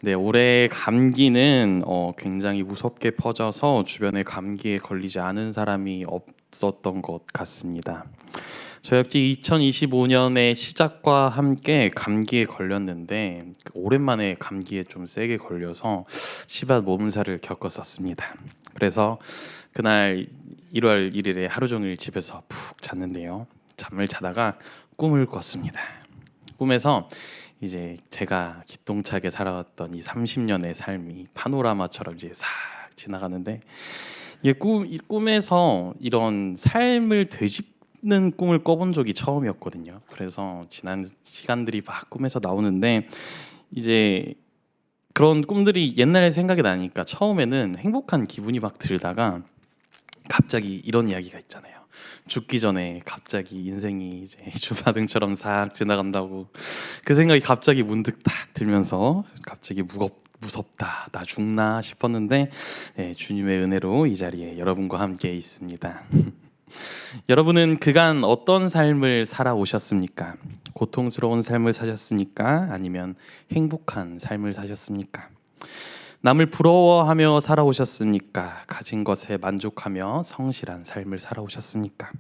네, 올해 감기는 굉장히 무섭게 퍼져서 주변에 감기에 걸리지 않은 사람이 없었던 것 같습니다. 저 역시 2025년의 시작과 함께 감기에 걸렸는데 오랜만에 감기에 좀 세게 걸려서 심한 몸살을 겪었었습니다. 그래서 그날 1월 1일에 하루 종일 집에서 푹 잤는데요. 잠을 자다가 꿈을 꿨습니다. 꿈에서 이제 제가 기똥차게 살아왔던 이 30년의 삶이 파노라마처럼 이제 싹 지나가는데 이게 이 꿈에서 이런 삶을 되짚는 꿈을 꿔본 적이 처음이었거든요. 그래서 지난 시간들이 막 꿈에서 나오는데 이제 그런 꿈들이 옛날에 생각이 나니까 처음에는 행복한 기분이 막 들다가 갑자기 이런 이야기가 있잖아요. 죽기 전에 갑자기 인생이 이제 주마등처럼 싹 지나간다고 그 생각이 갑자기 문득 딱 들면서 갑자기 무섭다 나 죽나 싶었는데 주님의 은혜로 이 자리에 여러분과 함께 있습니다. 여러분은 그간 어떤 삶을 살아오셨습니까? 고통스러운 삶을 사셨습니까? 아니면 행복한 삶을 사셨습니까? 남을 부러워하며 살아오셨습니까? 가진 것에 만족하며 성실한 삶을 살아오셨습니까?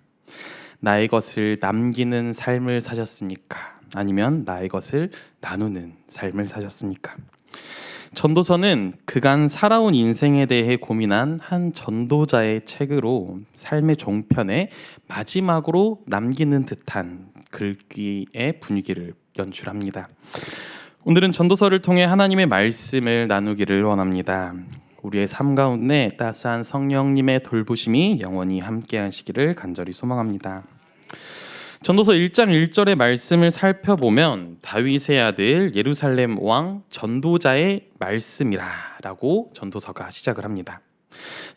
나의 것을 남기는 삶을 사셨습니까? 아니면 나의 것을 나누는 삶을 사셨습니까? 전도서는 그간 살아온 인생에 대해 고민한 한 전도자의 책으로 삶의 종편에 마지막으로 남기는 듯한 글귀의 분위기를 연출합니다. 오늘은 전도서를 통해 하나님의 말씀을 나누기를 원합니다. 우리의 삶 가운데 따스한 성령님의 돌보심이 영원히 함께 하시기를 간절히 소망합니다. 전도서 1장 1절의 말씀을 살펴보면 다윗의 아들 예루살렘 왕 전도자의 말씀이라라고 전도서가 시작을 합니다.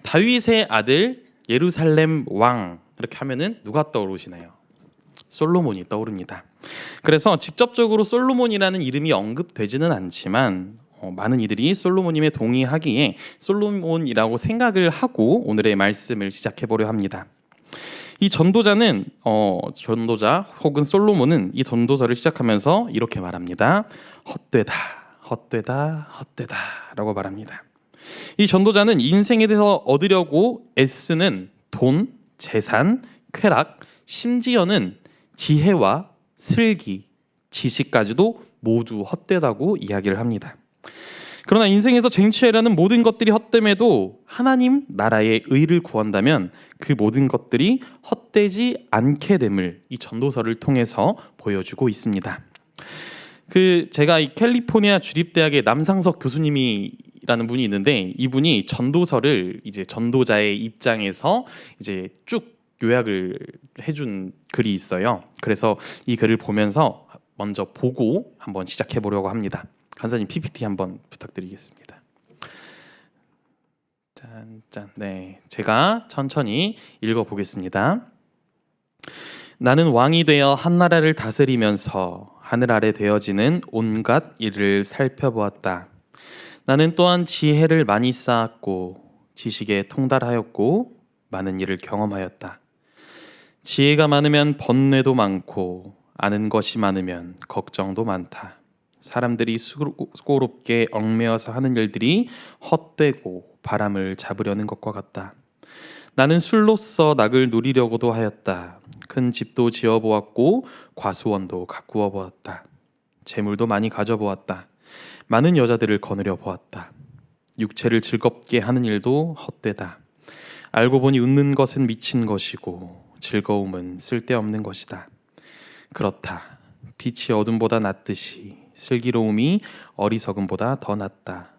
다윗의 아들 예루살렘 왕 이렇게 하면은 누가 떠오르시나요? 솔로몬이 떠오릅니다. 그래서 직접적으로 솔로몬이라는 이름이 언급되지는 않지만 많은 이들이 솔로몬님에 동의하기에 솔로몬이라고 생각을 하고 오늘의 말씀을 시작해 보려 합니다. 이 전도자는 전도자 혹은 솔로몬은 이 전도서를 시작하면서 이렇게 말합니다. 헛되다, 헛되다, 헛되다라고 말합니다. 이 전도자는 인생에 대해서 얻으려고 애쓰는 돈, 재산, 쾌락, 심지어는 지혜와 슬기, 지식까지도 모두 헛되다고 이야기를 합니다. 그러나 인생에서 쟁취하려는 모든 것들이 헛됨에도 하나님 나라의 의를 구한다면 그 모든 것들이 헛되지 않게 됨을 이 전도서를 통해서 보여주고 있습니다. 제가 이 캘리포니아 주립대학의 남상석 교수님이라는 분이 있는데 이분이 전도서를 이제 전도자의 입장에서 이제 쭉 요약을 해준 글이 있어요. 그래서 이 글을 보면서 먼저 보고 한번 시작해 보려고 합니다. 간사님 PPT 한번 부탁드리겠습니다. 짠짠. 네, 제가 천천히 읽어 보겠습니다. 나는 왕이 되어 한 나라를 다스리면서 하늘 아래 되어지는 온갖 일을 살펴보았다. 나는 또한 지혜를 많이 쌓았고 지식에 통달하였고 많은 일을 경험하였다. 지혜가 많으면 번뇌도 많고 아는 것이 많으면 걱정도 많다. 사람들이 수고롭게 얽매여서 하는 일들이 헛되고 바람을 잡으려는 것과 같다. 나는 술로써 낙을 누리려고도 하였다. 큰 집도 지어보았고 과수원도 가꾸어 보았다. 재물도 많이 가져보았다. 많은 여자들을 거느려 보았다. 육체를 즐겁게 하는 일도 헛되다. 알고 보니 웃는 것은 미친 것이고 즐거움은 쓸데없는 것이다. 그렇다. 빛이 어둠보다 낫듯이 슬기로움이 어리석음보다 더 낫다.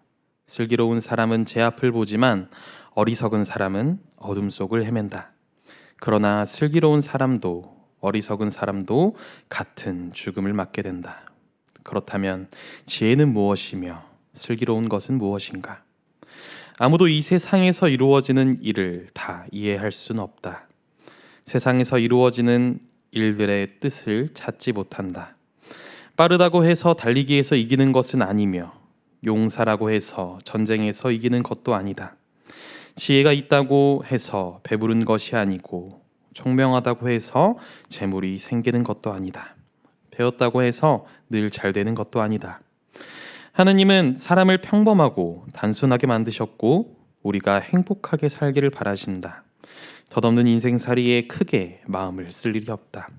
슬기로운 사람은 제 앞을 보지만 어리석은 사람은 어둠 속을 헤맨다. 그러나 슬기로운 사람도 어리석은 사람도 같은 죽음을 맞게 된다. 그렇다면 지혜는 무엇이며 슬기로운 것은 무엇인가? 아무도 이 세상에서 이루어지는 일을 다 이해할 수는 없다. 세상에서 이루어지는 일들의 뜻을 찾지 못한다. 빠르다고 해서 달리기에서 이기는 것은 아니며 용사라고 해서 전쟁에서 이기는 것도 아니다. 지혜가 있다고 해서 배부른 것이 아니고 총명하다고 해서 재물이 생기는 것도 아니다. 배웠다고 해서 늘 잘 되는 것도 아니다. 하느님은 사람을 평범하고 단순하게 만드셨고 우리가 행복하게 살기를 바라신다. 덧없는 인생살이에 크게 마음을 쓸 일이 없다.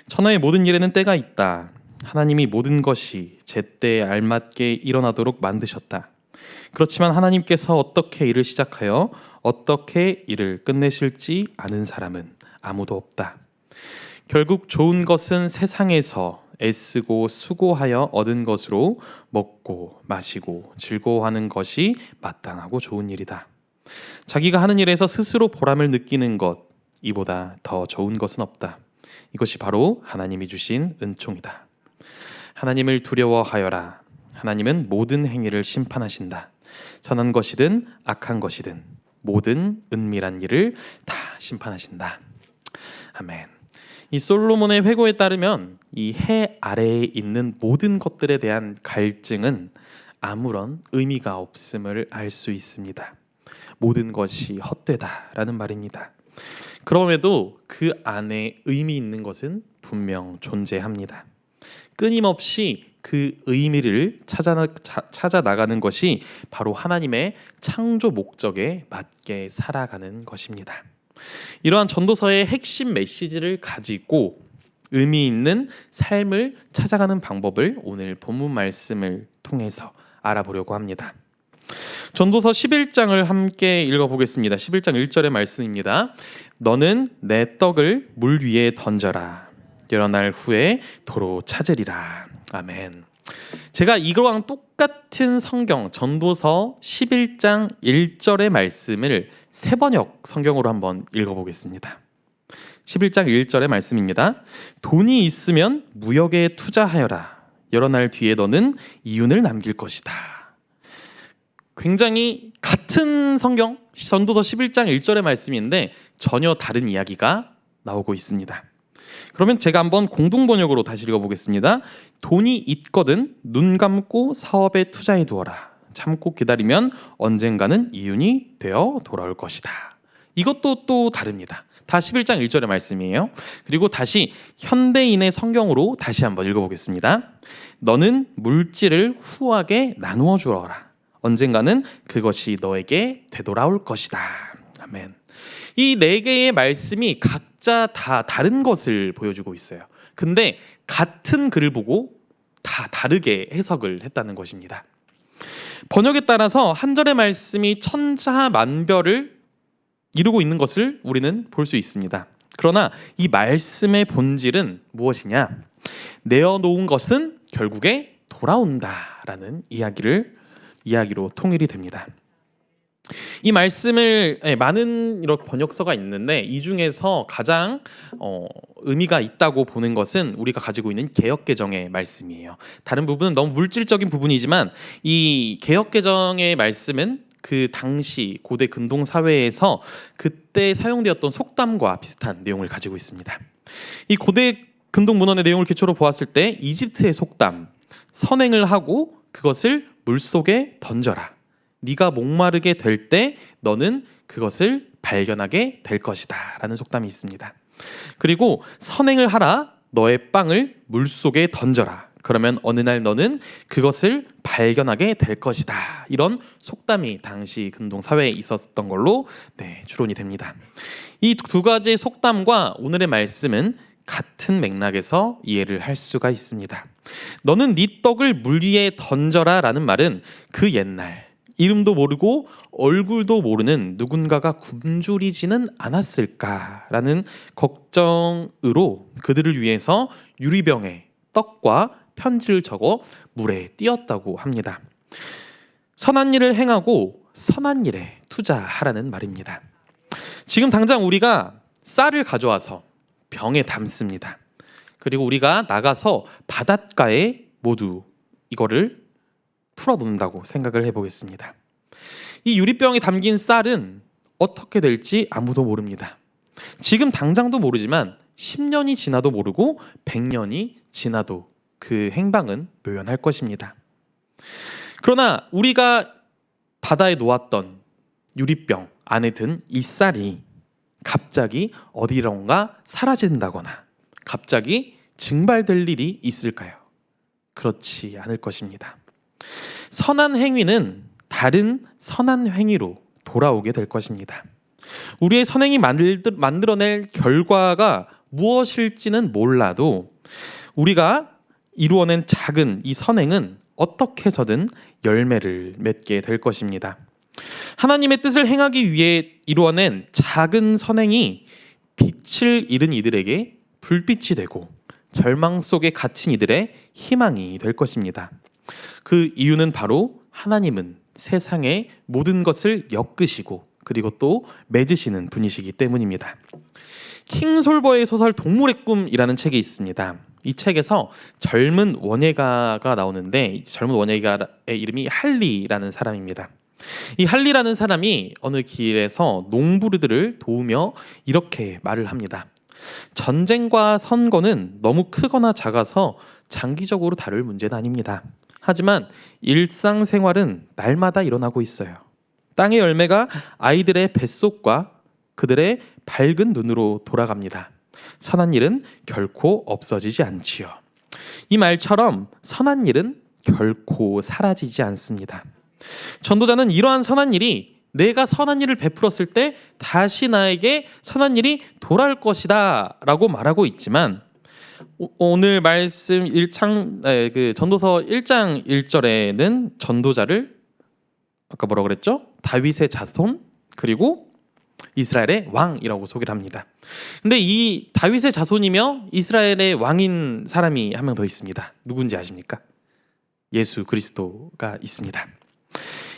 천하의 모든 일에는 때가 있다. 하나님이 모든 것이 제때에 알맞게 일어나도록 만드셨다. 그렇지만 하나님께서 어떻게 일을 시작하여 어떻게 일을 끝내실지 아는 사람은 아무도 없다. 결국 좋은 것은 세상에서 애쓰고 수고하여 얻은 것으로 먹고 마시고 즐거워하는 것이 마땅하고 좋은 일이다. 자기가 하는 일에서 스스로 보람을 느끼는 것, 이보다 더 좋은 것은 없다. 이것이 바로 하나님이 주신 은총이다. 하나님을 두려워하여라. 하나님은 모든 행위를 심판하신다. 선한 것이든 악한 것이든 모든 은밀한 일을 다 심판하신다. 아멘. 이 솔로몬의 회고에 따르면 이 해 아래에 있는 모든 것들에 대한 갈증은 아무런 의미가 없음을 알 수 있습니다. 모든 것이 헛되다라는 말입니다. 그럼에도 그 안에 의미 있는 것은 분명 존재합니다. 끊임없이 그 의미를 찾아 나가는 것이 바로 하나님의 창조 목적에 맞게 살아가는 것입니다. 이러한 전도서의 핵심 메시지를 가지고 의미 있는 삶을 찾아가는 방법을 오늘 본문 말씀을 통해서 알아보려고 합니다. 전도서 11장을 함께 읽어보겠습니다. 11장 1절의 말씀입니다. 너는 내 떡을 물 위에 던져라. 여러 날 후에 도로 찾으리라. 아멘. 제가 이거랑 똑같은 성경 전도서 11장 1절의 말씀을 세번역 성경으로 한번 읽어보겠습니다. 11장 1절의 말씀입니다. 돈이 있으면 무역에 투자하여라. 여러 날 뒤에 너는 이윤을 남길 것이다. 굉장히 같은 성경 전도서 11장 1절의 말씀인데 전혀 다른 이야기가 나오고 있습니다. 그러면 제가 한번 공동번역으로 다시 읽어보겠습니다. 돈이 있거든 눈 감고 사업에 투자해 두어라. 참고 기다리면 언젠가는 이윤이 되어 돌아올 것이다. 이것도 또 다릅니다. 다 11장 1절의 말씀이에요. 그리고 다시 현대인의 성경으로 다시 한번 읽어보겠습니다. 너는 물질을 후하게 나누어 주어라. 언젠가는 그것이 너에게 되돌아올 것이다. 아멘. 이 네 개의 말씀이 각자 다 다른 것을 보여주고 있어요. 근데 같은 글을 보고 다 다르게 해석을 했다는 것입니다. 번역에 따라서 한 절의 말씀이 천차만별을 이루고 있는 것을 우리는 볼 수 있습니다. 그러나 이 말씀의 본질은 무엇이냐? 내어놓은 것은 결국에 돌아온다라는 이야기로 통일이 됩니다. 이 말씀을 많은 이런 번역서가 있는데 이 중에서 가장 의미가 있다고 보는 것은 우리가 가지고 있는 개역개정의 말씀이에요. 다른 부분은 너무 물질적인 부분이지만 이 개역개정의 말씀은 그 당시 고대 근동 사회에서 그때 사용되었던 속담과 비슷한 내용을 가지고 있습니다. 이 고대 근동 문헌의 내용을 기초로 보았을 때 이집트의 속담, 선행을 하고 그것을 물속에 던져라. 네가 목마르게 될 때 너는 그것을 발견하게 될 것이다 라는 속담이 있습니다. 그리고 선행을 하라. 너의 빵을 물속에 던져라. 그러면 어느 날 너는 그것을 발견하게 될 것이다. 이런 속담이 당시 근동 사회에 있었던 걸로 추론이 됩니다. 이 두 가지의 속담과 오늘의 말씀은 같은 맥락에서 이해를 할 수가 있습니다. 너는 네 떡을 물 위에 던져라 라는 말은 그 옛날 이름도 모르고 얼굴도 모르는 누군가가 굶주리지는 않았을까라는 걱정으로 그들을 위해서 유리병에 떡과 편지를 적어 물에 띄었다고 합니다. 선한 일을 행하고 선한 일에 투자하라는 말입니다. 지금 당장 우리가 쌀을 가져와서 병에 담습니다. 그리고 우리가 나가서 바닷가에 모두 이거를 풀어놓는다고 생각을 해보겠습니다. 이 유리병에 담긴 쌀은 어떻게 될지 아무도 모릅니다. 지금 당장도 모르지만 10년이 지나도 모르고 100년이 지나도 그 행방은 묘연할 것입니다. 그러나 우리가 바다에 놓았던 유리병 안에 든 이 쌀이 갑자기 어디론가 사라진다거나 갑자기 증발될 일이 있을까요? 그렇지 않을 것입니다. 선한 행위는 다른 선한 행위로 돌아오게 될 것입니다. 우리의 선행이 만들어낼 결과가 무엇일지는 몰라도 우리가 이루어낸 작은 이 선행은 어떻게 해서든 열매를 맺게 될 것입니다. 하나님의 뜻을 행하기 위해 이루어낸 작은 선행이 빛을 잃은 이들에게 불빛이 되고 절망 속에 갇힌 이들의 희망이 될 것입니다. 그 이유는 바로 하나님은 세상의 모든 것을 엮으시고 그리고 또 맺으시는 분이시기 때문입니다. 킹솔버의 소설 동물의 꿈이라는 책이 있습니다. 이 책에서 젊은 원예가가 나오는데 이 젊은 원예가의 이름이 할리라는 사람입니다. 이 할리라는 사람이 어느 길에서 농부들을 도우며 이렇게 말을 합니다. 전쟁과 선거는 너무 크거나 작아서 장기적으로 다룰 문제는 아닙니다. 하지만 일상생활은 날마다 일어나고 있어요. 땅의 열매가 아이들의 뱃속과 그들의 밝은 눈으로 돌아갑니다. 선한 일은 결코 없어지지 않지요. 이 말처럼 선한 일은 결코 사라지지 않습니다. 전도자는 이러한 선한 일이 내가 선한 일을 베풀었을 때 다시 나에게 선한 일이 돌아올 것이다 라고 말하고 있지만 오늘 말씀 전도서 1장 1절에는 전도자를 아까 뭐라고 그랬죠? 다윗의 자손 그리고 이스라엘의 왕이라고 소개를 합니다. 근데 이 다윗의 자손이며 이스라엘의 왕인 사람이 한 명 더 있습니다. 누군지 아십니까? 예수 그리스도가 있습니다.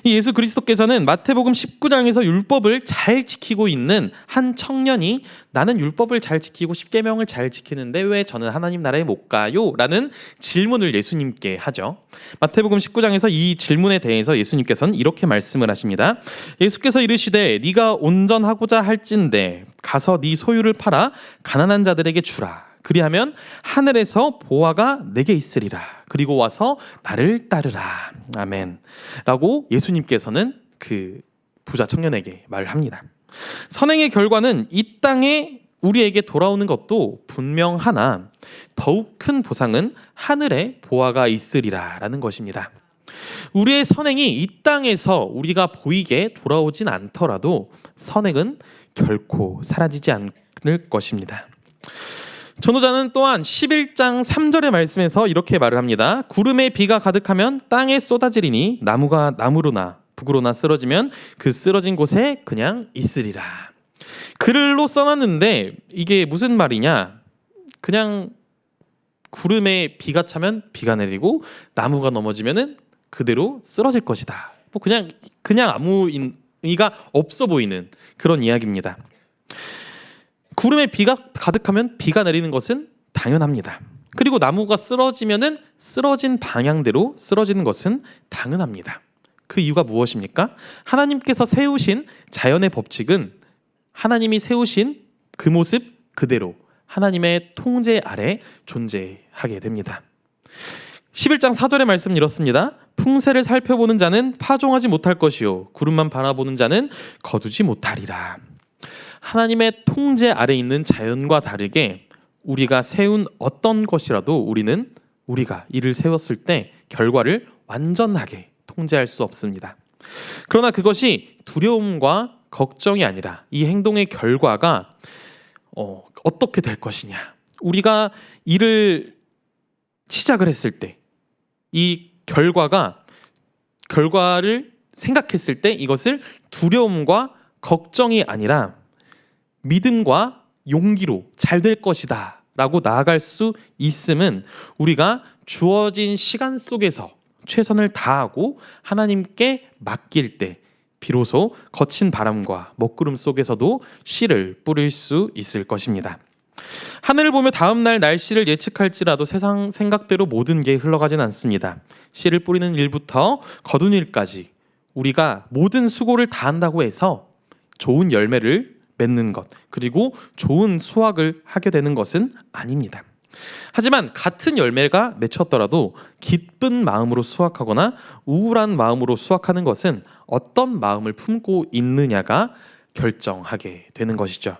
이 예수 그리스도께서는 마태복음 19장에서 율법을 잘 지키고 있는 한 청년이 나는 율법을 잘 지키고 십계명을 잘 지키는데 왜 저는 하나님 나라에 못 가요? 라는 질문을 예수님께 하죠. 마태복음 19장에서 이 질문에 대해서 예수님께서는 이렇게 말씀을 하십니다. 예수께서 이르시되 네가 온전하고자 할진대 가서 네 소유를 팔아 가난한 자들에게 주라. 그리하면 하늘에서 보화가 내게 있으리라. 그리고 와서 나를 따르라. 아멘. 라고 예수님께서는 그 부자 청년에게 말을 합니다. 선행의 결과는 이 땅에 우리에게 돌아오는 것도 분명하나 더욱 큰 보상은 하늘에 보화가 있으리라 라는 것입니다. 우리의 선행이 이 땅에서 우리가 보이게 돌아오진 않더라도 선행은 결코 사라지지 않을 것입니다. 전도자는 또한 11장 3절의 말씀에서 이렇게 말을 합니다. 구름에 비가 가득하면 땅에 쏟아지리니 나무가 나무로나 북으로나 쓰러지면 그 쓰러진 곳에 그냥 있으리라. 글로 써놨는데 이게 무슨 말이냐? 그냥 구름에 비가 차면 비가 내리고 나무가 넘어지면은 그대로 쓰러질 것이다. 뭐 그냥 아무 의미가 없어 보이는 그런 이야기입니다. 구름에 비가 가득하면 비가 내리는 것은 당연합니다. 그리고 나무가 쓰러지면은 쓰러진 방향대로 쓰러지는 것은 당연합니다. 그 이유가 무엇입니까? 하나님께서 세우신 자연의 법칙은 하나님이 세우신 그 모습 그대로 하나님의 통제 아래 존재하게 됩니다. 11장 4절의 말씀 이렇습니다. 풍세를 살펴보는 자는 파종하지 못할 것이요 구름만 바라보는 자는 거두지 못하리라. 하나님의 통제 아래 있는 자연과 다르게 우리가 세운 어떤 것이라도 우리가 이를 세웠을 때 결과를 완전하게 통제할 수 없습니다. 그러나 그것이 두려움과 걱정이 아니라 이 행동의 결과가 어떻게 될 것이냐. 우리가 일을 시작을 했을 때 이 결과를 생각했을 때 이것을 두려움과 걱정이 아니라 믿음과 용기로 잘 될 것이다 라고 나아갈 수 있음은 우리가 주어진 시간 속에서 최선을 다하고 하나님께 맡길 때 비로소 거친 바람과 먹구름 속에서도 씨를 뿌릴 수 있을 것입니다. 하늘을 보며 다음날 날씨를 예측할지라도 세상 생각대로 모든 게 흘러가진 않습니다. 씨를 뿌리는 일부터 거둔 일까지 우리가 모든 수고를 다한다고 해서 좋은 열매를 맺는 것 그리고 좋은 수확을 하게 되는 것은 아닙니다. 하지만 같은 열매가 맺혔더라도 기쁜 마음으로 수확하거나 우울한 마음으로 수확하는 것은 어떤 마음을 품고 있느냐가 결정하게 되는 것이죠.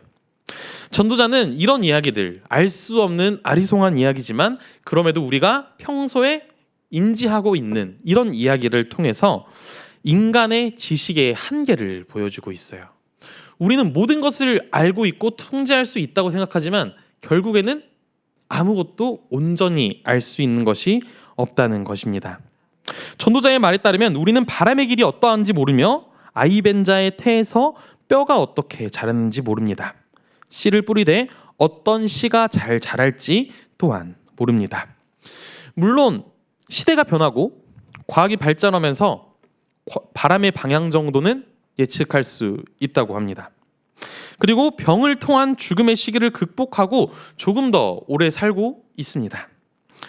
전도자는 이런 이야기들, 알 수 없는 아리송한 이야기지만 그럼에도 우리가 평소에 인지하고 있는 이런 이야기를 통해서 인간의 지식의 한계를 보여주고 있어요. 우리는 모든 것을 알고 있고 통제할 수 있다고 생각하지만 결국에는 아무것도 온전히 알 수 있는 것이 없다는 것입니다. 전도자의 말에 따르면 우리는 바람의 길이 어떠한지 모르며 아이벤자의 태에서 뼈가 어떻게 자랐는지 모릅니다. 씨를 뿌리되 어떤 씨가 잘 자랄지 또한 모릅니다. 물론 시대가 변하고 과학이 발전하면서 바람의 방향 정도는 예측할 수 있다고 합니다. 그리고 병을 통한 죽음의 시기를 극복하고 조금 더 오래 살고 있습니다.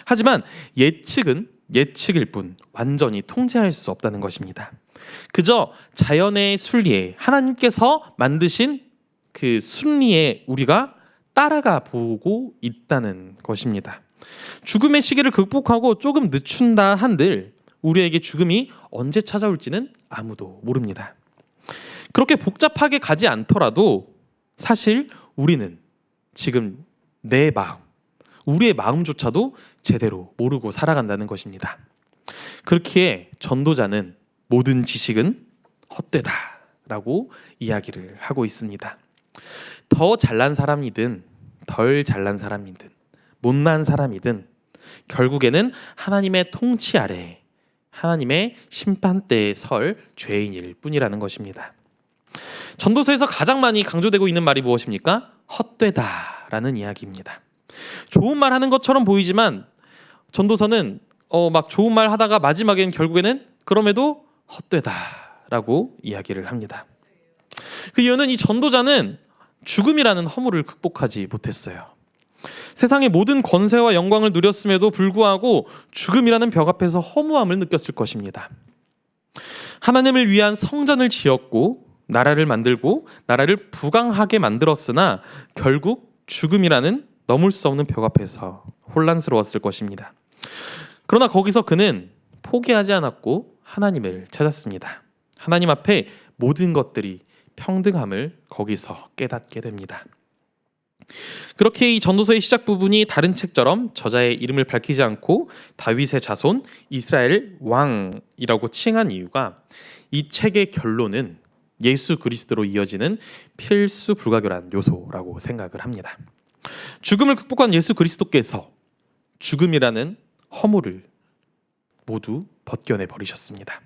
하지만 예측은 예측일 뿐 완전히 통제할 수 없다는 것입니다. 그저 자연의 순리에 하나님께서 만드신 그 순리에 우리가 따라가 보고 있다는 것입니다. 죽음의 시기를 극복하고 조금 늦춘다 한들 우리에게 죽음이 언제 찾아올지는 아무도 모릅니다. 그렇게 복잡하게 가지 않더라도 사실 우리는 지금 내 마음, 우리의 마음조차도 제대로 모르고 살아간다는 것입니다. 그렇기에 전도자는 모든 지식은 헛되다라고 이야기를 하고 있습니다. 더 잘난 사람이든 덜 잘난 사람이든 못난 사람이든 결국에는 하나님의 통치 아래 하나님의 심판대에 설 죄인일 뿐이라는 것입니다. 전도서에서 가장 많이 강조되고 있는 말이 무엇입니까? 헛되다라는 이야기입니다. 좋은 말 하는 것처럼 보이지만 전도서는 막 좋은 말 하다가 마지막엔 결국에는 그럼에도 헛되다라고 이야기를 합니다. 그 이유는 이 전도자는 죽음이라는 허물을 극복하지 못했어요. 세상의 모든 권세와 영광을 누렸음에도 불구하고 죽음이라는 벽 앞에서 허무함을 느꼈을 것입니다. 하나님을 위한 성전을 지었고 나라를 만들고 나라를 부강하게 만들었으나 결국 죽음이라는 넘을 수 없는 벽 앞에서 혼란스러웠을 것입니다. 그러나 거기서 그는 포기하지 않았고 하나님을 찾았습니다. 하나님 앞에 모든 것들이 평등함을 거기서 깨닫게 됩니다. 그렇게 이 전도서의 시작 부분이 다른 책처럼 저자의 이름을 밝히지 않고 다윗의 자손 이스라엘 왕이라고 칭한 이유가 이 책의 결론은 예수 그리스도로 이어지는 필수 불가결한 요소라고 생각을 합니다. 죽음을 극복한 예수 그리스도께서 죽음이라는 허물을 모두 벗겨내 버리셨습니다.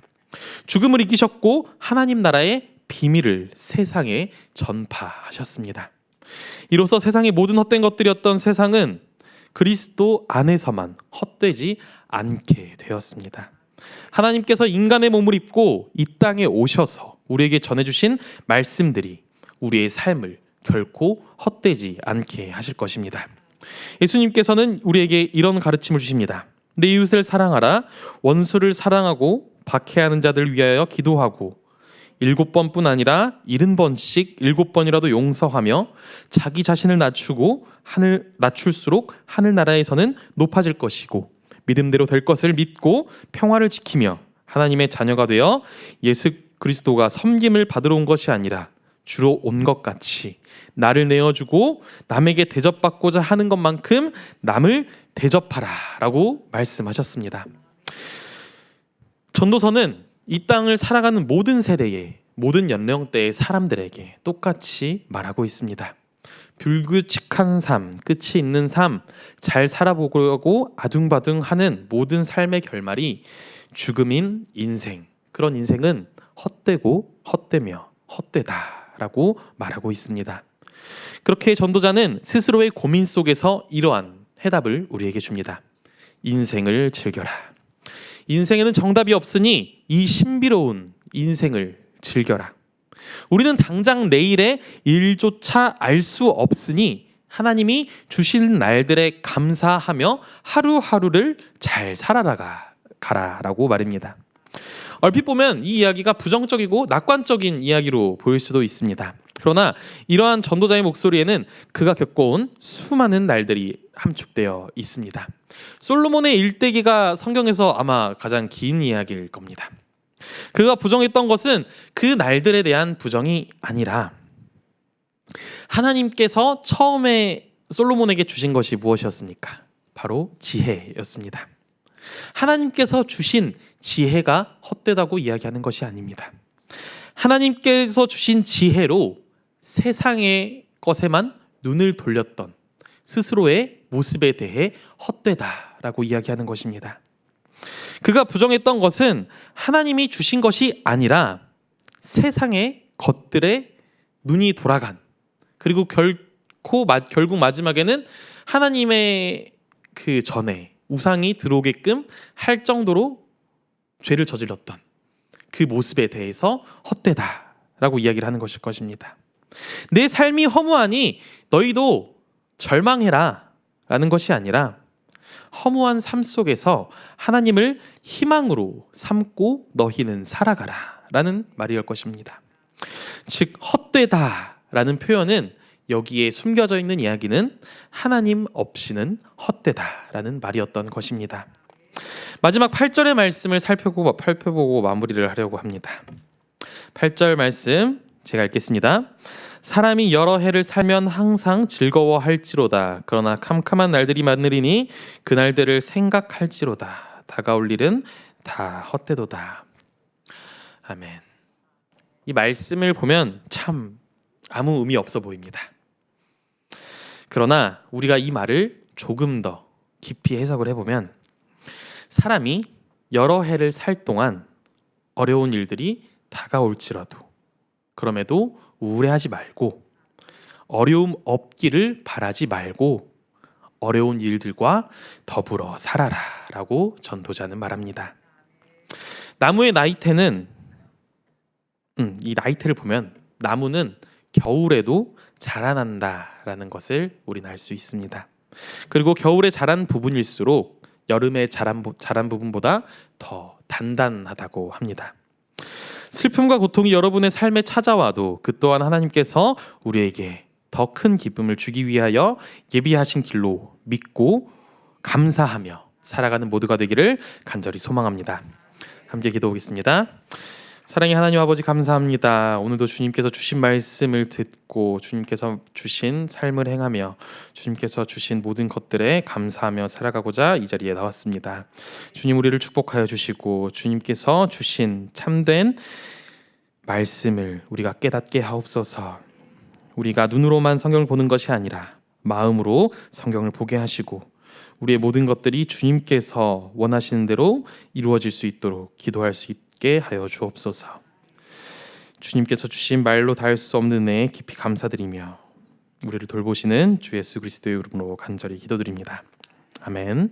죽음을 이기셨고 하나님 나라의 비밀을 세상에 전파하셨습니다. 이로써 세상의 모든 헛된 것들이었던 세상은 그리스도 안에서만 헛되지 않게 되었습니다. 하나님께서 인간의 몸을 입고 이 땅에 오셔서 우리에게 전해주신 말씀들이 우리의 삶을 결코 헛되지 않게 하실 것입니다. 예수님께서는 우리에게 이런 가르침을 주십니다. 내 이웃을 사랑하라. 원수를 사랑하고 박해하는 자들을 위하여 기도하고 7번뿐 아니라 70번씩 7번이라도 용서하며 자기 자신을 낮출수록 하늘나라에서는 높아질 것이고 믿음대로 될 것을 믿고 평화를 지키며 하나님의 자녀가 되어 예수 그리스도가 섬김을 받으러 온 것이 아니라 주로 온 것 같이 나를 내어주고 남에게 대접받고자 하는 것만큼 남을 대접하라 라고 말씀하셨습니다. 전도서는 이 땅을 살아가는 모든 세대의 모든 연령대의 사람들에게 똑같이 말하고 있습니다. 불규칙한 삶, 끝이 있는 삶, 잘 살아보려고 아둥바둥하는 모든 삶의 결말이 죽음인 인생, 그런 인생은 헛되고 헛되며 헛되다라고 말하고 있습니다. 그렇게 전도자는 스스로의 고민 속에서 이러한 해답을 우리에게 줍니다. 인생을 즐겨라. 인생에는 정답이 없으니 이 신비로운 인생을 즐겨라. 우리는 당장 내일의 일조차 알 수 없으니 하나님이 주신 날들에 감사하며 하루하루를 잘 살아가라고 말입니다. 얼핏 보면 이 이야기가 부정적이고 낙관적인 이야기로 보일 수도 있습니다. 그러나 이러한 전도자의 목소리에는 그가 겪어온 수많은 날들이 함축되어 있습니다. 솔로몬의 일대기가 성경에서 아마 가장 긴 이야기일 겁니다. 그가 부정했던 것은 그 날들에 대한 부정이 아니라 하나님께서 처음에 솔로몬에게 주신 것이 무엇이었습니까? 바로 지혜였습니다. 하나님께서 주신 지혜가 헛되다고 이야기하는 것이 아닙니다. 하나님께서 주신 지혜로 세상의 것에만 눈을 돌렸던 스스로의 모습에 대해 헛되다라고 이야기하는 것입니다. 그가 부정했던 것은 하나님이 주신 것이 아니라 세상의 것들에 눈이 돌아간, 그리고 결국 마지막에는 하나님의 그 전에 우상이 들어오게끔 할 정도로 죄를 저질렀던 그 모습에 대해서 헛되다라고 이야기를 하는 것일 것입니다. 내 삶이 허무하니 너희도 절망해라 라는 것이 아니라 허무한 삶 속에서 하나님을 희망으로 삼고 너희는 살아가라 라는 말이었 것입니다. 즉 헛되다 라는 표현은 여기에 숨겨져 있는 이야기는 하나님 없이는 헛되다 라는 말이었던 것입니다. 마지막 8절의 말씀을 살펴보고 마무리를 하려고 합니다. 8절 말씀 제가 읽겠습니다. 사람이 여러 해를 살면 항상 즐거워할지로다. 그러나 캄캄한 날들이 많으리니 그 날들을 생각할지로다. 다가올 일은 다 헛되도다. 아멘. 이 말씀을 보면 참 아무 의미 없어 보입니다. 그러나 우리가 이 말을 조금 더 깊이 해석을 해보면 사람이 여러 해를 살 동안 어려운 일들이 다가올지라도 그럼에도 우울해하지 말고 어려움 없기를 바라지 말고 어려운 일들과 더불어 살아라 라고 전도자는 말합니다. 나무의 나이테는 이 나이테를 보면 나무는 겨울에도 자라난다라는 것을 우리는 알 수 있습니다. 그리고 겨울에 자란 부분일수록 여름에 자란 부분보다 더 단단하다고 합니다. 슬픔과 고통이 여러분의 삶에 찾아와도 그 또한 하나님께서 우리에게 더 큰 기쁨을 주기 위하여 예비하신 길로 믿고 감사하며 살아가는 모두가 되기를 간절히 소망합니다. 함께 기도하겠습니다. 사랑의 하나님 아버지 감사합니다. 오늘도 주님께서 주신 말씀을 듣고 주님께서 주신 삶을 행하며 주님께서 주신 모든 것들에 감사하며 살아가고자 이 자리에 나왔습니다. 주님 우리를 축복하여 주시고 주님께서 주신 참된 말씀을 우리가 깨닫게 하옵소서. 우리가 눈으로만 성경을 보는 것이 아니라 마음으로 성경을 보게 하시고 우리의 모든 것들이 주님께서 원하시는 대로 이루어질 수 있도록 기도할 수 있게 하여 주옵소서. 주님께서 주신 말로 닿을 수 없는 은혜에 깊이 감사드리며 우리를 돌보시는 주 예수 그리스도의 이름으로 간절히 기도드립니다. 아멘.